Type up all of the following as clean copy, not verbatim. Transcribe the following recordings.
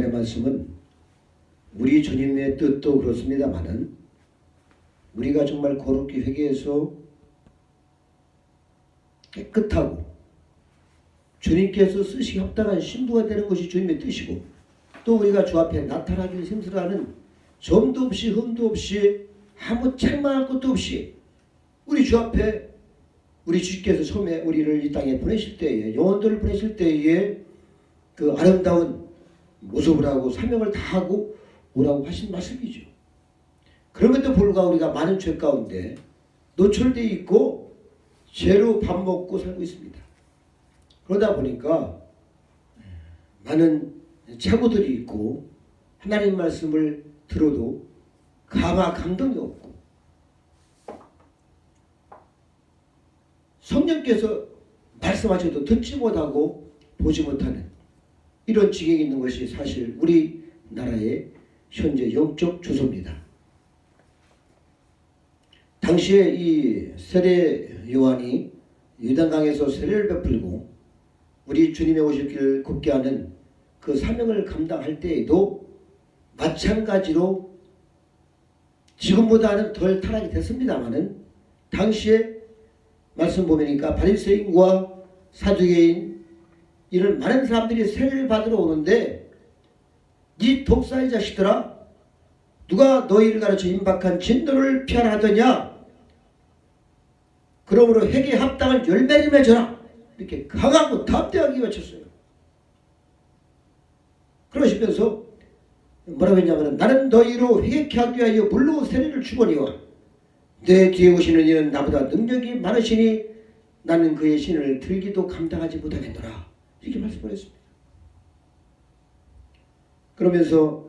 이번의 말씀은 우리 주님의 뜻도 그렇습니다마는 우리가 정말 거룩히 회개해서 깨끗하고 주님께서 쓰시기 합당한 신부가 되는 것이 주님의 뜻이고, 또 우리가 주 앞에 나타나기를 힘쓰라는 점도 없이 흠도 없이 아무 책망할 것도 없이 우리 주 앞에 우리 주께서 처음에 우리를 이 땅에 보내실 때에, 영혼들을 보내실 때에 그 아름다운 모습을 하고 사명을 다하고 오라고 하신 말씀이죠. 그럼에도 불구하고 우리가 많은 죄 가운데 노출되어 있고 죄로 밥 먹고 살고 있습니다. 그러다 보니까 많은 착오들이 있고 하나님 말씀을 들어도 감동이 없고 성령께서 말씀하셔도 듣지 못하고 보지 못하는 이런 지경이 있는 것이 사실 우리나라의 현재 영적 주소입니다. 당시에 이 세례 요한이 요단강에서 세례를 베풀고 우리 주님의 오실 길을 굽게 하는 그 사명을 감당할 때에도 마찬가지로 지금보다는 덜 타락이 됐습니다마는 당시에 말씀 보니까 바리새인과 사두개인 이런 많은 사람들이 세례를 받으러 오는데, 이 독사의 자식들아, 누가 너희를 가르쳐 임박한 진노를 피하라 하더냐? 그러므로 회개에 합당한 열매를 맺어라. 이렇게 강하고 담대하게 외쳤어요. 그러시면서 뭐라고 했냐면, 나는 너희로 회개케 하기 위하여 물로 세례를 주거니와 내 뒤에 오시는 이는 나보다 능력이 많으시니 나는 그의 신을 들기도 감당하지 못하겠노라. 이렇게 말씀을 했습니다. 그러면서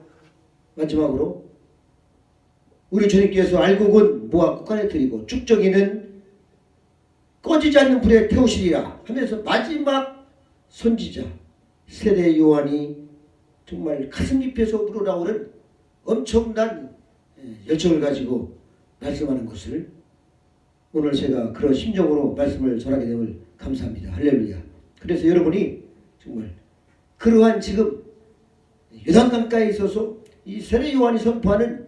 마지막으로 우리 주님께서 알곡은 모아 국간에 드리고 쭉정이는 꺼지지 않는 불에 태우시리라 하면서 마지막 선지자 세례 요한이 정말 가슴 깊이에서 우러나오는 엄청난 열정을 가지고 말씀하는 것을 오늘 제가 그런 심정으로 말씀을 전하게 됨을 감사합니다. 할렐루야. 그래서 여러분이 정말 그러한 지금 요단강가에 있어서 이 세례 요한이 선포하는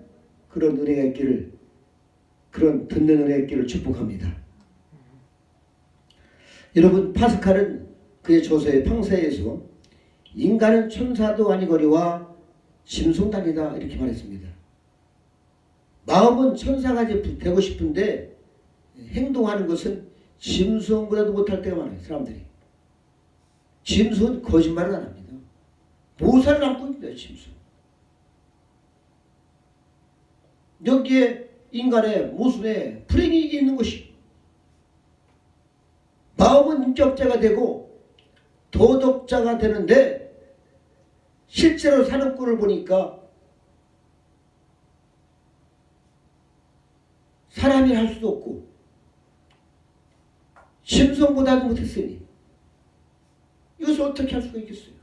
그런 은혜가 있기를, 그런 듣는 은혜가 있기를 축복합니다. 여러분, 파스칼은 그의 저서의 팡세에서 인간은 천사도 아니거리와 짐승단이다 이렇게 말했습니다. 마음은 천사가 되고 싶은데 행동하는 것은 짐승보다도 못할 때가 많아요. 사람들이. 짐승은 거짓말을 안 합니다. 모사를 안고 있습니다. 짐승. 여기에 인간의 모순에 불행이 있는 것이, 마음은 인격자가 되고 도덕자가 되는데 실제로 사는 꼴을 보니까 사람이 할 수도 없고 심성보다도 못했으니 이것을 어떻게 할 수가 있겠어요?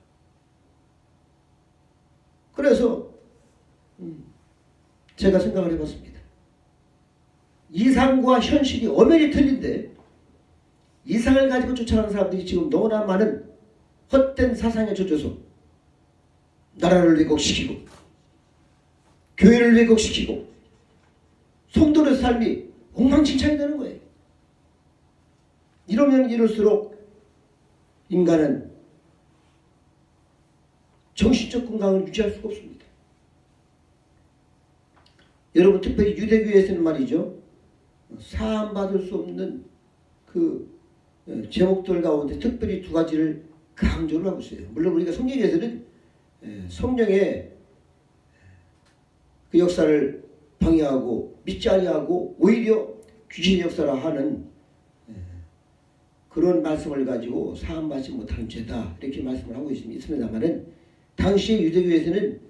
그래서 제가 생각을 해봤습니다. 이상과 현실이 엄연히 틀린데 이상을 가지고 쫓아가는 사람들이 지금 너무나 많은 헛된 사상에 젖어서 나라를 왜곡시키고 교회를 왜곡시키고 성도의 삶이 엉망진창이 되는 거예요. 이러면 이럴수록 인간은 정신적 건강을 유지할 수가 없습니다. 여러분, 특별히 유대교에서는 말이죠, 사함받을 수 없는 그 제목들 가운데 특별히 두 가지를 강조를 하고 있어요. 물론 우리가 성경에서는 성령의 그 역사를 방해하고 믿지 아니하고 오히려 귀신의 역사를 하는 그런 말씀을 가지고 사함받지 못하는 죄다 이렇게 말씀을 하고 있습니다만은, 당시의 유대교에서는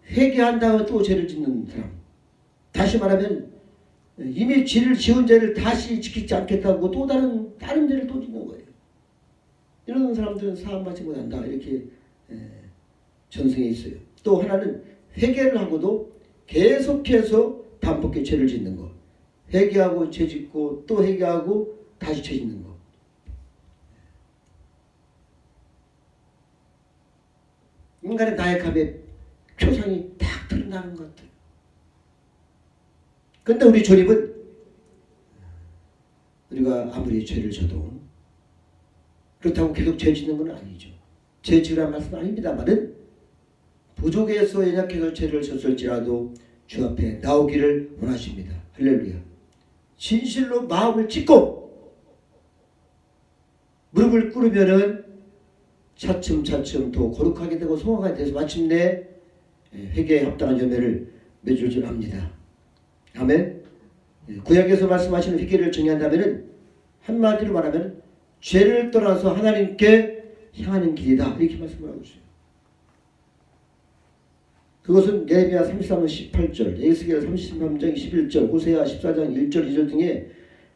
회개한 다음에 또 죄를 짓는 사람, 다시 말하면 이미 죄를 지은 죄를 다시 지키지 않겠다고 또 다른 죄를 또 짓는 거예요. 이런 사람들은 사함받지 못한다 이렇게 전승에 있어요. 또 하나는 회개를 하고도 계속해서 반복해 죄를 짓는 거, 회개하고 죄 짓고 또 회개하고 다시 죄 짓는 거. 인간의 나약함의 표상이 딱 드러나는 것 같아요. 그런데 우리 주님은 우리가 아무리 죄를 져도 그렇다고 계속 죄 짓는 건 아니죠. 죄 지으라는 말씀은 아닙니다만은 부족해서 연약해서 죄를 졌을지라도 주 앞에 나오기를 원하십니다. 할렐루야. 진실로 마음을 찢고 무릎을 꿇으면은 차츰차츰 더 거룩하게 되고 성화가 돼서 마침내 회개에 합당한 열매를 맺을 줄 압니다. 아멘. 구약에서 말씀하시는 회개를 정의한다면은 한마디로 말하면 죄를 떠나서 하나님께 향하는 길이다. 이렇게 말씀을 하고 있어요. 그것은 예레미야 33장 18절, 에스겔 33장 11절, 호세아 14장 1절, 2절 등의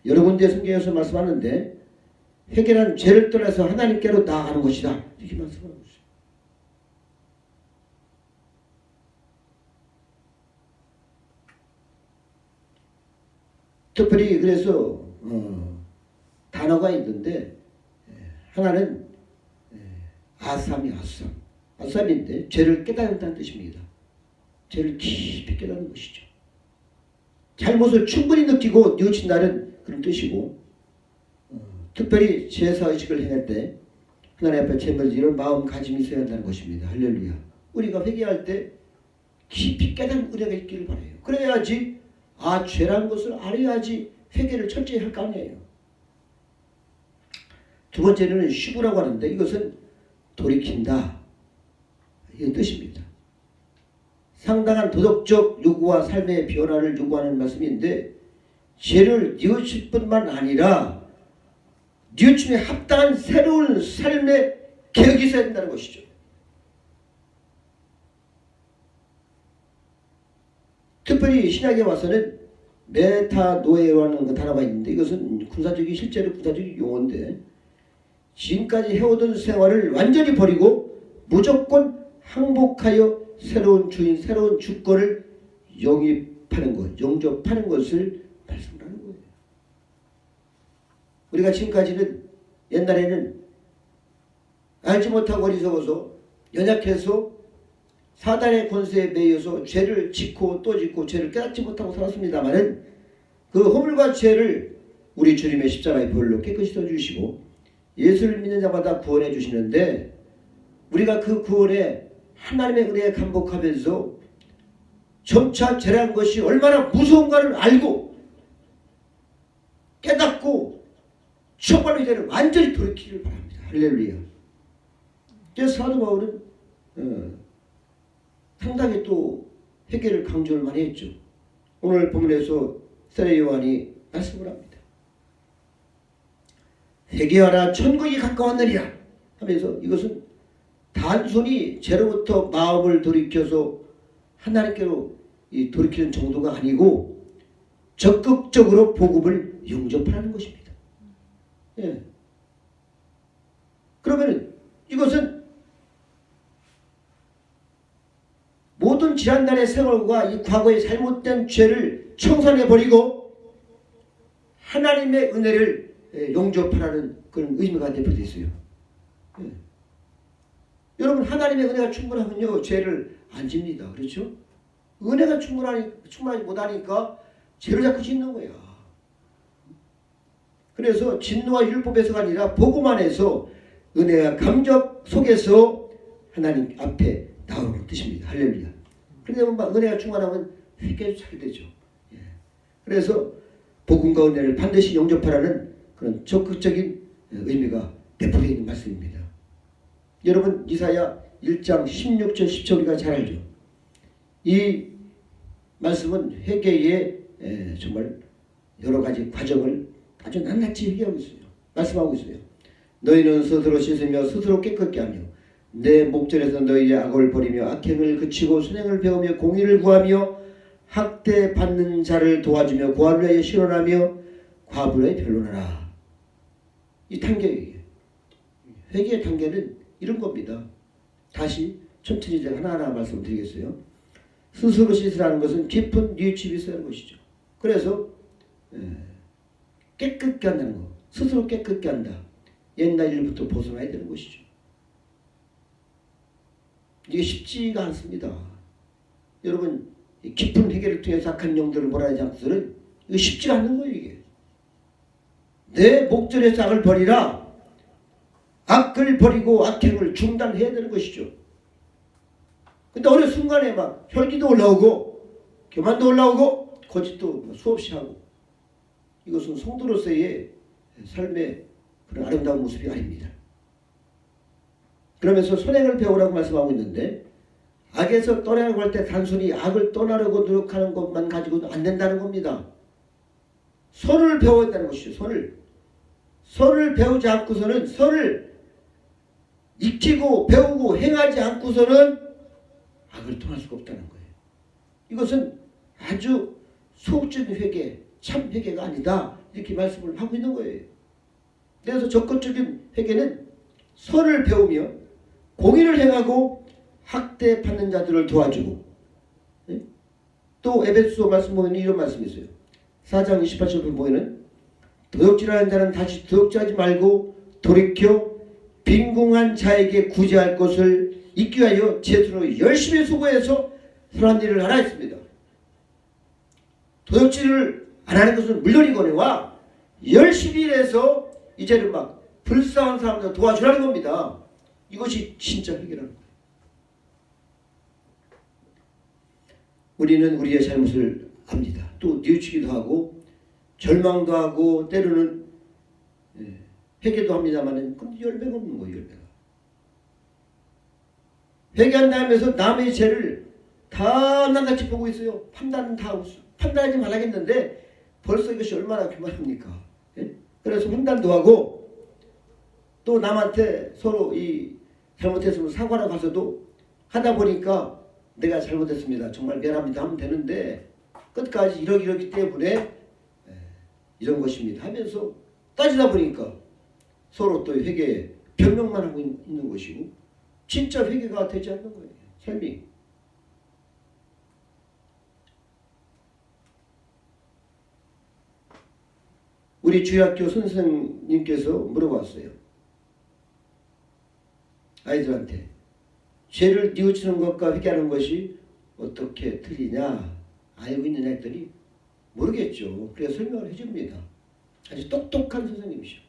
여러 군데 성경에서 말씀하는데 회개는 죄를 떠나서 하나님께로 나아가는 것이다. 이렇게 말씀하고 있어요. 특별히 그래서 단어가 있는데 하나는 아삼이 아삼인데 죄를 깨닫는다는 뜻입니다. 죄를 깊이 깨닫는 것이죠. 잘못을 충분히 느끼고 뉘우친다는 그런 뜻이고 특별히 제사의식을 행할 때 하나님 앞에 제물 이런 마음가짐이 있어야 한다는 것입니다. 할렐루야. 우리가 회개할 때 깊이 깨닫는 은혜가 있기를 바라요. 그래야지 죄라는 것을 알아야지 회개를 철저히 할 거 아니에요. 두 번째는 쉬구라고 하는데 이것은 돌이킨다 이런 뜻입니다. 상당한 도덕적 요구와 삶의 변화를 요구하는 말씀인데 죄를 뉘우칠 뿐만 아니라 뉘우침에 합당한 새로운 삶의 계획이 있어야 된다는 것이죠. 특별히 신약에 와서는 메타노에라는 단어가 있는데 이것은 실제로 군사적인 용어인데 지금까지 해오던 생활을 완전히 버리고 무조건 항복하여 새로운 주인, 새로운 주권을 영입하는 것, 영접하는 것을 말씀을 하는 거예요. 우리가 지금까지는 옛날에는 알지 못하고 어리석어서 연약해서 사단의 권세에 매여서 죄를 짓고 또 짓고 죄를 깨닫지 못하고 살았습니다마는 그 허물과 죄를 우리 주님의 십자가의 보혈로 깨끗이 써주시고 예수를 믿는 자마다 구원해 주시는데 우리가 그 구원에 하나님의 은혜에 감복하면서 점차 죄라는 것이 얼마나 무서운가를 알고 깨닫고 정말로 이제는 완전히 돌이키기를 바랍니다. 할렐루야. 그래서 사도 바울은 상당히 또 회개를 강조를 많이 했죠. 오늘 본문에서 세례 요한이 말씀을 합니다. 회개하라 천국이 가까웠느니라 하면서 이것은 단순히 죄로부터 마음을 돌이켜서 하나님께로 돌이키는 정도가 아니고 적극적으로 복음을 영접하는 것입니다. 예. 그러면 이것은 모든 지난날의 생활과 이 과거의 잘못된 죄를 청산해버리고 하나님의 은혜를 영접하라는 그런 의미가 대표되어 있어요. 예. 여러분 하나님의 은혜가 충분하면요 죄를 안 집니다. 그렇죠? 은혜가 충분하지 못하니까 죄를 자꾸 짓는 거야. 그래서 진노와 율법에서가 아니라 복음 안에서 은혜와 감격 속에서 하나님 앞에 나오는 뜻입니다. 할렐루야. 그러다 보면 은혜가 충만하면 회개도 잘 되죠. 예. 그래서 복음과 은혜를 반드시 영접하라는 그런 적극적인 의미가 내포되어 있는 말씀입니다. 여러분 이사야 1장 16절 10절 우리가 잘 알죠. 이 말씀은 회개의 정말 여러 가지 과정을 아주 낱낱이 얘기하고 있어요. 말씀하고 있어요. 너희는 스스로 씻으며 스스로 깨끗게 하며 내 목전에서 너희의 악을 버리며 악행을 그치고 선행을 배우며 공의를 구하며 학대받는 자를 도와주며 고아를 위하여 실현하며 과부를 위하여 변론하라. 이 단계예요. 회개의 단계는 이런 겁니다. 다시 천천히 제가 하나하나 말씀드리겠어요. 스스로 씻으라는 것은 깊은 뉘우침이 있어야 하는 것이죠. 그래서 깨끗게 한다는 거. 스스로 깨끗게 한다. 옛날 일부터 벗어나야 되는 것이죠. 이게 쉽지가 않습니다. 여러분 깊은 회개를 통해서 악한 영들을 몰아내지 않고서는 이거 쉽지 않는 거예요. 이게 내 목전에서 악을 버리라. 악을 버리고 악행을 중단해야 되는 것이죠. 근데 어느 순간에 막 혈기도 올라오고 교만도 올라오고 거짓도 수없이 하고, 이것은 성도로서의 삶의 그런 아름다운 모습이 아닙니다. 그러면서 선행을 배우라고 말씀하고 있는데, 악에서 떠나려고 할 때 단순히 악을 떠나려고 노력하는 것만 가지고는 안 된다는 겁니다. 선을 배워야 한다는 것이죠. 선을 배우지 않고서는, 선을 익히고 배우고 행하지 않고서는 악을 떠날 수가 없다는 거예요. 이것은 아주 소극적인 회개, 참 회개가 아니다, 이렇게 말씀을 하고 있는 거예요. 그래서 적극적인 회개는 선을 배우며 공의를 행하고 학대받는 자들을 도와주고, 또 에베소 말씀 보면 이런 말씀이 있어요. 4장 28절 보면은 도둑질하는 자는 다시 도둑질하지 말고 돌이켜 빈궁한 자에게 구제할 것을 잊기 위하여 제 손으로 열심히 수고해서 선한 일을 하라 했습니다. 도둑질을 안 하는 것은 물론이거니와 열심히 일해서 이제는 막 불쌍한 사람들 도와주라는 겁니다. 이것이 진짜 회개라는 거예요. 우리는 우리의 잘못을 압니다. 또 뉘우치기도 하고 절망도 하고 때로는 회개도 합니다만 근데 열매가 없는 거예요. 열매가. 회개한다 하면서 남의 죄를 다 낱낱이 보고 있어요. 판단은 다 하고 있어요. 판단하지 말아야겠는데 벌써 이것이 얼마나 교만합니까? 그래서 판단도 하고 또 남한테 서로 이 잘못했으면 사과를 가서도 하다 보니까 내가 잘못했습니다, 정말 미안합니다 하면 되는데 끝까지 이러기 때문에 이런 것입니다 하면서 따지다 보니까 서로 또 회개에 변명만 하고 있는 것이고 진짜 회개가 되지 않는 거예요. 삶이. 우리 주일학교 선생님께서 물어봤어요. 아이들한테 죄를 뉘우치는 것과 회개하는 것이 어떻게 틀리냐 알고 있느냐 했더니 모르겠죠. 그래서 설명을 해줍니다. 아주 똑똑한 선생님이죠.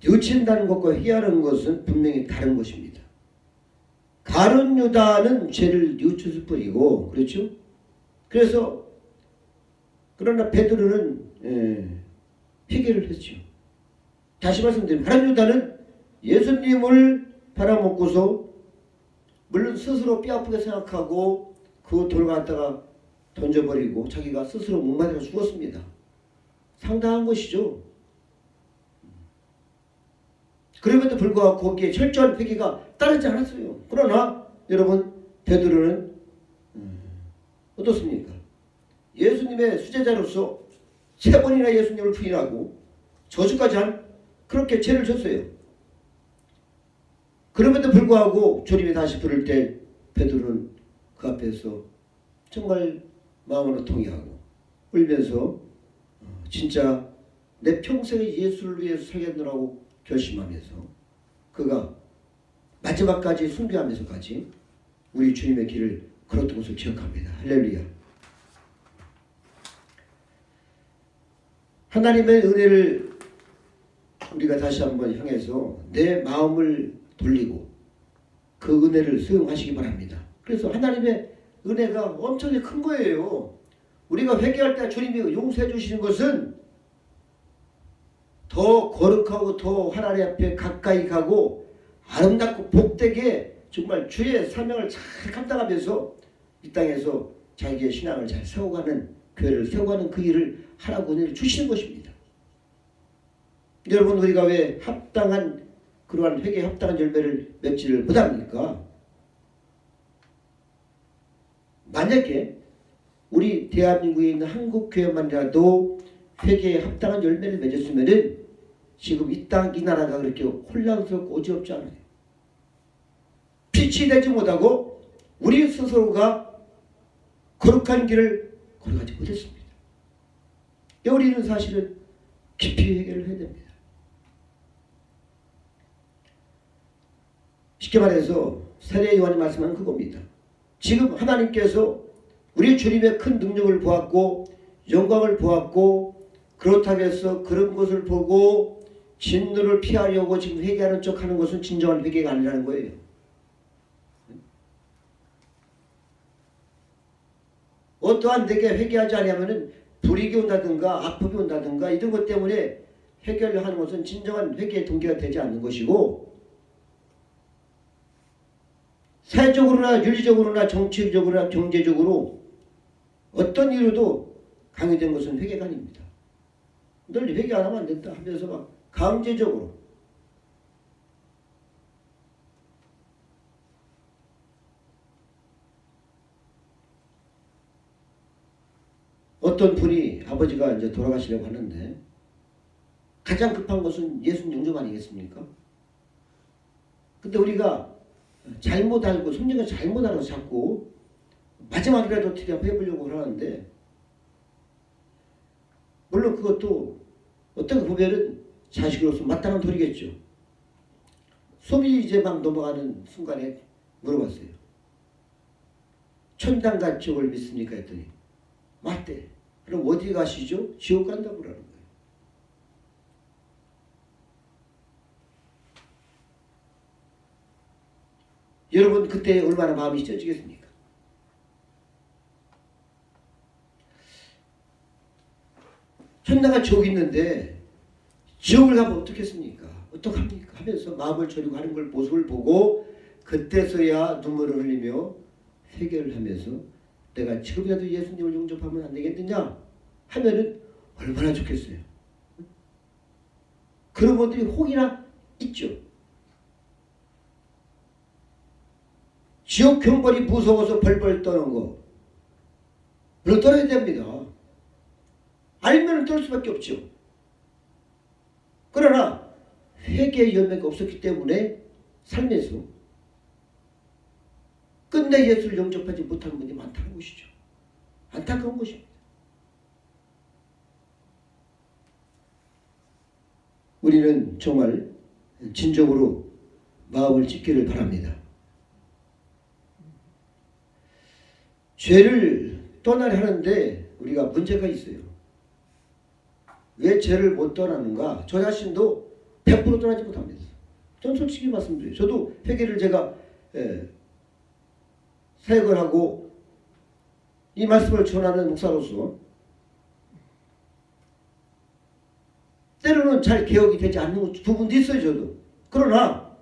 뉘우친다는 것과 회개하는 것은 분명히 다른 것입니다. 가룟 유다는 죄를 뉘우쳤을 뿐이고, 그렇죠? 그래서 그러나 베드로는 회개를 했죠. 다시 말씀드리면 가룟 유다는 예수님을 팔아먹고서 물론 스스로 뼈아프게 생각하고 그 돌 갖다가 던져버리고 자기가 스스로 목마르게 죽었습니다. 상당한 것이죠. 그럼에도 불구하고 거기에 철저한 회개가 따르지 않았어요. 그러나 여러분 베드로는 어떻습니까? 예수님의 수제자로서 3번이나 예수님을 부인하고 저주까지 한 그렇게 죄를 졌어요. 그럼에도 불구하고 주님이 다시 부를 때 베드로는 그 앞에서 정말 마음으로 통회하고 울면서 진짜 내 평생에 예수를 위해서 살겠노라고 결심하면서 그가 마지막까지 순교하면서까지 우리 주님의 길을 걸었던 것을 기억합니다. 할렐루야. 하나님의 은혜를 우리가 다시 한번 향해서 내 마음을 돌리고 그 은혜를 수용하시기 바랍니다. 그래서 하나님의 은혜가 엄청나게 큰 거예요. 우리가 회개할 때 주님이 용서해 주시는 것은 더 거룩하고 더 하나님 앞에 가까이 가고 아름답고 복되게 정말 주의 사명을 잘 감당하면서 이 땅에서 자기의 신앙을 잘 세워가는, 교회를 세워가는 그 일을 하라고 은혜를 주시는 것입니다. 여러분 우리가 왜 합당한 그러한 회개에 합당한 열매를 맺지를 못합니까? 만약에 우리 대한민국에 있는 한국교회만이라도 회개에 합당한 열매를 맺었으면은 지금 이 땅, 이 나라가 그렇게 혼란스럽고 어지럽지 않아요. 빛이 되지 못하고 우리 스스로가 거룩한 길을 걸어가지 못했습니다. 우리는 사실은 깊이 회개를 해야 됩니다. 쉽게 말해서 세례 요한이 말씀한 그겁니다. 지금 하나님께서 우리 주님의 큰 능력을 보았고 영광을 보았고 그렇다고 해서 그런 것을 보고 진노를 피하려고 지금 회개하는 척하는 것은 진정한 회개가 아니라는 거예요. 어떠한 데게 회개하지 않으면 불이익이 온다든가 아픔이 온다든가 이런 것 때문에 회개를 하는 것은 진정한 회개의 동기가 되지 않는 것이고, 사회적으로나 윤리적으로나 정치적으로나 경제적으로 어떤 이유로도 강요된 것은 회개가 아닙니다. 널 회개 안 하면 안 된다 하면서 막 강제적으로 어떤 분이 아버지가 이제 돌아가시려고 하는데 가장 급한 것은 예수 영접 아니겠습니까? 근데 우리가 잘못 알고 성령을 잘못 알아서 자꾸 마지막이라도 어떻게 해보려고 하는데, 물론 그것도 어떻게 보면은 자식으로서 마땅한 도리겠죠. 수업이 이제 막 넘어가는 순간에 물어봤어요. 천당과 지옥을 믿습니까? 했더니 맞대. 그럼 어디 가시죠? 지옥 간다고 그러는 거예요. 여러분 그때 얼마나 마음이 찢어지겠습니까? 천당과 지옥이 있는데 지옥을 가면 어떻겠습니까? 어떡합니까? 하면서 마음을 졸이고 하는 걸 모습을 보고 그때서야 눈물을 흘리며 회개를 하면서 내가 지금이라도 예수님을 영접하면 안 되겠느냐 하면은 얼마나 좋겠어요. 그런 분들이 혹이나 있죠. 지옥 경벌이 무서워서 벌벌 떠는 거 물론 떠나야 됩니다. 알면 떠날 수밖에 없죠. 그러나 회개의 열매가 없었기 때문에 삶에서 끝내 예수를 영접하지 못하는 분이 많다는 것이죠. 안타까운 것입니다. 우리는 정말 진정으로 마음을 찢기를 바랍니다. 죄를 떠나려 하는데 우리가 문제가 있어요. 왜 죄를 못 떠나는가? 저 자신도 100% 떠나지 못합니다. 전 솔직히 말씀드려요. 저도 회개를 제가 사역을 하고 이 말씀을 전하는 목사로서 때로는 잘 개혁이 되지 않는 부분도 있어요. 저도. 그러나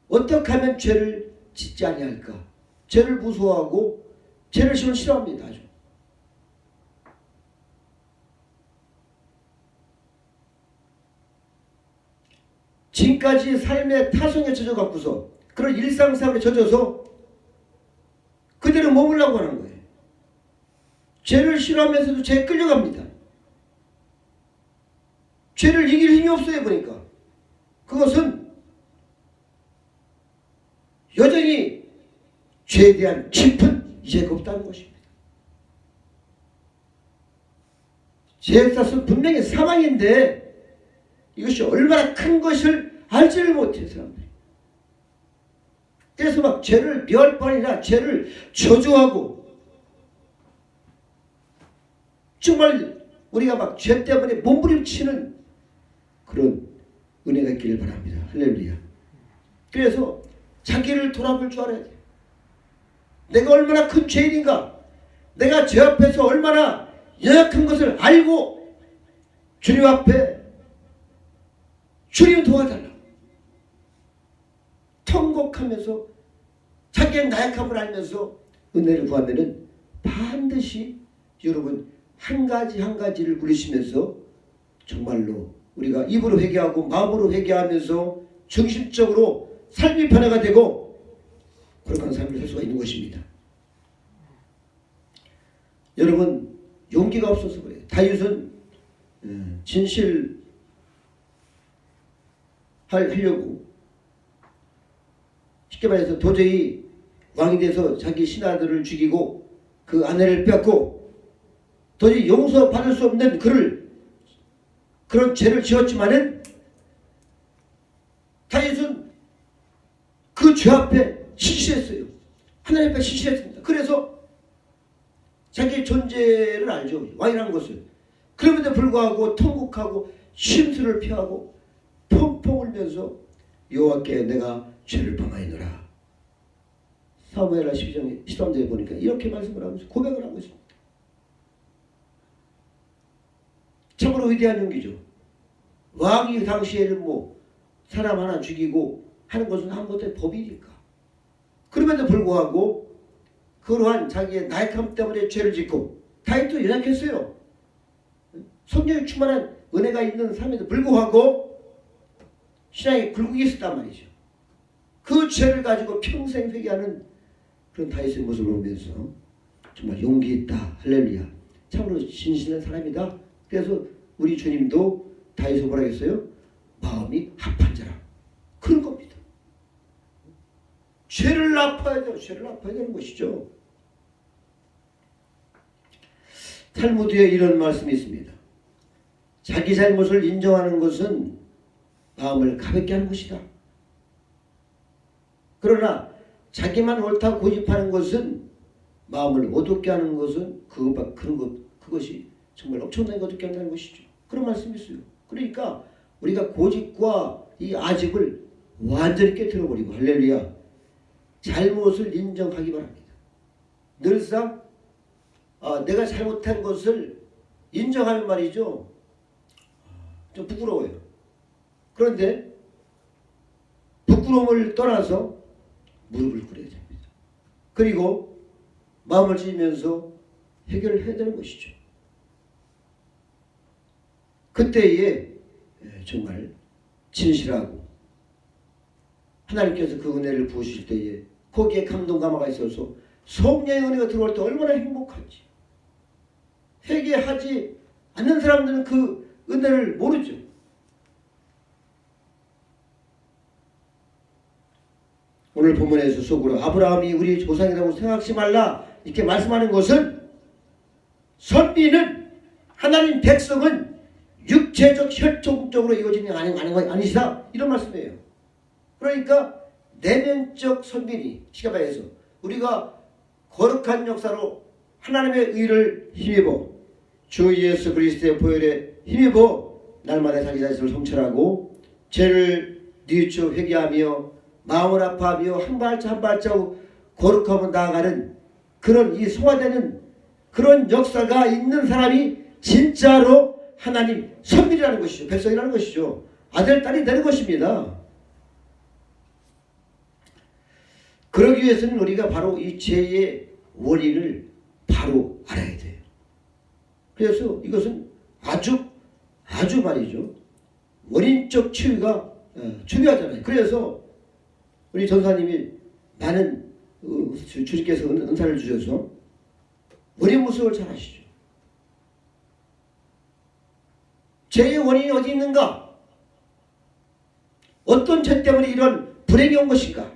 어떻게 하면 죄를 짓지 아니할까? 죄를 무서워하고 죄를 싫어합니다. 아주. 지금까지 삶의 타성에 젖어갖고서 그런 일상생활에 젖어서 그대로 머물라고 하는 거예요. 죄를 싫어하면서도 죄에 끌려갑니다. 죄를 이길 힘이 없어요. 보니까 그것은 여전히 죄에 대한 깊은 이해가 없다는 것입니다. 죄의 탓은 분명히 사망인데 이것이 얼마나 큰 것을 알지를 못해요. 사람들이. 그래서 막 죄를 멸할 뿐 아니라 죄를 저주하고 정말 우리가 막 죄 때문에 몸부림치는 그런 은혜가 있기를 바랍니다. 할렐루야. 그래서 자기를 돌아볼 줄 알아야 돼요. 내가 얼마나 큰 죄인인가, 내가 죄 앞에서 얼마나 연약한 것을 알고 주님 앞에 주님 도와달라 통곡하면서 자기의 나약함을 알면서 은혜를 구하면은 반드시 여러분 한 가지 한 가지를 부르시면서 정말로 우리가 입으로 회개하고 마음으로 회개하면서 정신적으로 삶이 변화가 되고 거룩한 삶을 살 수가 있는 것입니다. 여러분 용기가 없어서 그래요. 다윗은 진실 하려고 쉽게 말해서 도저히 왕이 돼서 자기 신하들을 죽이고 그 아내를 뺏고 도저히 용서받을 수 없는 그런 죄를 지었지만은 다윗은 그 죄 앞에 실실했어요. 하나님 앞에 실실했습니다. 그래서 자기의 존재를 알죠. 왕이라는 것을. 그럼에도 불구하고 통곡하고 심술을 피하고 펑펑 울면서 여호와께 내가 죄를 범하였노라. 사무엘하 12장 13절에 보니까 이렇게 말씀을 하면서 고백을 하고 있습니다. 참으로 위대한 용기죠. 왕이 당시에는 뭐 사람 하나 죽이고 하는 것은 아무것도 법이니까. 그럼에도 불구하고 그러한 자기의 나약함 때문에 죄를 짓고 다윗도 연약했어요. 성령이 충만한 은혜가 있는 사람에도 불구하고 신앙이 굴곡이 있었단 말이죠. 그 죄를 가지고 평생 회개하는 그런 다윗의 모습을 보면서 정말 용기 있다. 할렐루야. 참으로 진실한 사람이다. 그래서 우리 주님도 다윗을 뭐라 했어요? 마음이 합한 자라. 그런 겁니다. 죄를 아파야 돼요. 죄를 아파야 되는 것이죠. 탈무드에 이런 말씀이 있습니다. 자기 잘못을 인정하는 것은 마음을 가볍게 하는 것이다. 그러나 자기만 옳다고 고집하는 것은 마음을 어둡게 하는 것은 그것이 정말 엄청나게 어둡게 한다는 것이죠. 그런 말씀이 있어요. 그러니까 우리가 고집과 이 아집을 완전히 깨트려버리고 할렐루야. 잘못을 인정하기 바랍니다. 늘상 내가 잘못한 것을 인정하면 말이죠. 좀 부끄러워요. 그런데 부끄러움을 떠나서 무릎을 꿇어야 됩니다. 그리고 마음을 지으면서 해결을 해야 되는 것이죠. 그때에 정말 진실하고 하나님께서 그 은혜를 부으실 때에 거기에 감동감화가 있어서 성령의 은혜가 들어올 때 얼마나 행복한지. 회개하지 않는 사람들은 그 은혜를 모르죠. 오늘 본문에서 속으로 아브라함이 우리 조상이라고 생각하지 말라 이렇게 말씀하는 것은 선비는 하나님 백성은 육체적 혈통적으로 이루어지는 게 아니시다 이런 말씀이에요. 그러니까 내면적 선비니 시가바에서 우리가 거룩한 역사로 하나님의 의를 힘입어 주 예수 그리스도의 보혈에 힘입어 날마다 자기 자신을 성찰하고 죄를 뉘우쳐 회개하며 마음을 아파하며 한 발짝 한 발짝 거룩하고 나아가는 그런 이 소화되는 그런 역사가 있는 사람이 진짜로 하나님 선비라는 것이죠. 백성이라는 것이죠. 아들, 딸이 되는 것입니다. 그러기 위해서는 우리가 바로 이 죄의 원인을 바로 알아야 돼요. 그래서 이것은 아주 말이죠. 원인적 치유가 중요하잖아요. 그래서 우리 전사님이 많은 주님께서 은사를 주셔서 원인 모습을 잘 아시죠. 죄의 원인이 어디 있는가? 어떤 죄 때문에 이런 불행이 온 것인가?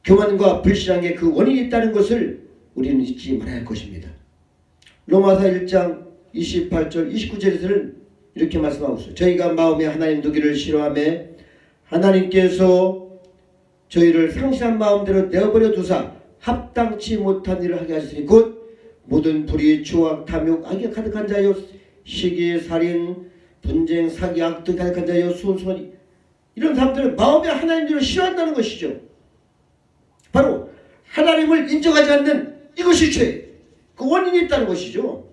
교만과 불신앙의 그 원인이 있다는 것을 우리는 잊지 말아야 할 것입니다. 로마서 1장 28절 29절에서는 이렇게 말씀하고 있어요. 저희가 마음에 하나님 두기를 싫어하며 하나님께서 저희를 상실한 마음대로 내어버려 두사 합당치 못한 일을 하게 하시니 곧 모든 불의, 추악, 탐욕, 악에 가득한 자여 시기, 살인, 분쟁, 사기, 악등 가득한 자여 수원수원이 이런 사람들은 마음에 하나님들을 싫어한다는 것이죠. 바로 하나님을 인정하지 않는 이것이 죄. 그 원인이 있다는 것이죠.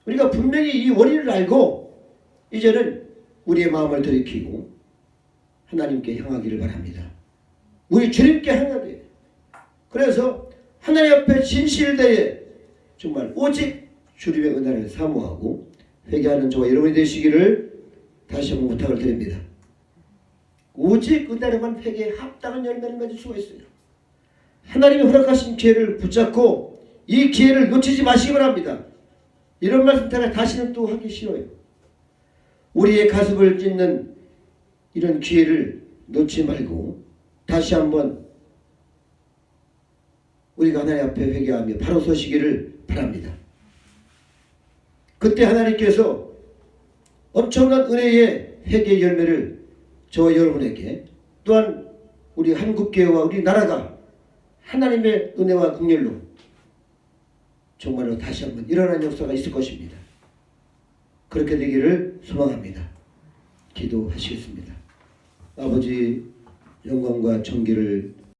우리가 분명히 이 원인을 알고 이제는 우리의 마음을 돌이키고 하나님께 향하기를 바랍니다. 우리 주님께 향해야 돼요. 그래서 하나님 앞에 진실되에 정말 오직 주님의 은혜를 사모하고 회개하는 저와 여러분이 되시기를 다시 한번 부탁을 드립니다. 오직 은혜로만 회개에 합당한 열매를 맺을 수가 있어요. 하나님이 허락하신 기회를 붙잡고 이 기회를 놓치지 마시기 바랍니다. 이런 말씀 제가 다시는 또 하기 싫어요. 우리의 가슴을 찢는 이런 기회를 놓지 말고 다시 한번 우리가 하나님 앞에 회개하며 바로 서시기를 바랍니다. 그때 하나님께서 엄청난 은혜의 회개 열매를 저와 여러분에게 또한 우리 한국교회와 우리 나라가 하나님의 은혜와 긍휼로 정말로 다시 한번 일어나는 역사가 있을 것입니다. 그렇게 되기를 소망합니다. 기도하시겠습니다. 아버지 영광과 존귀를